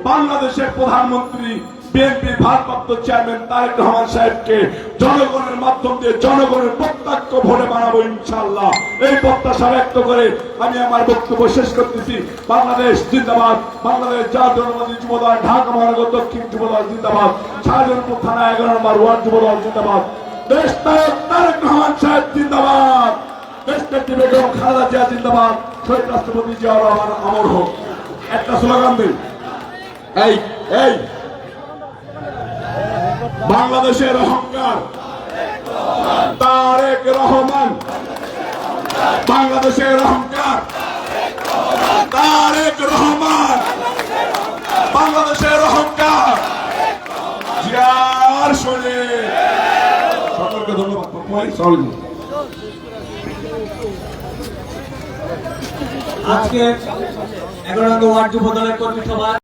বাংলাদেশের প্রধানমন্ত্রী বিএনপির ভারপ্রাপ্ত চেয়ারম্যান তারেক রহমান সাহেবকে জনগণের মাধ্যম দিয়ে জনগণের প্রত্যক্ষ ভোটে বানাবো ইনশাআল্লাহ। এই প্রত্যাশা ব্যক্ত করে আমি আমার বক্তব্য শেষ করতেছি। বাংলাদেশ জিন্দাবাদ, বাংলাদেশ জাতীয়তাবাদী যুবদল ঢাকা মহানগর দক্ষিণ যুবদল জিন্দাবাদ, শাহজাহানপুর থানা 11 নম্বর ওয়ার্ড যুবদল জিন্দাবাদ, দেশ নায়ক তারেক রহমান সাহেব জিন্দাবাদ, দেশনেত্রী বেগম খালেদা জিয়া জিন্দাবাদ, শহীদ রাষ্ট্রপতি জিয়াউর রহমান অমর হোক। একটা স্লোগান দিন, এই এই বাংলাদেশের অহংকার তারেক রহমান, বাংলাদেশের অহংকার তারেক রহমান, বাংলাদেশের অহংকার জিয়ার শোনে। সকলকে ধন্যবাদ। আজকে 11 নম্বর ওয়ার্ড যুব দলের কর্মী সভা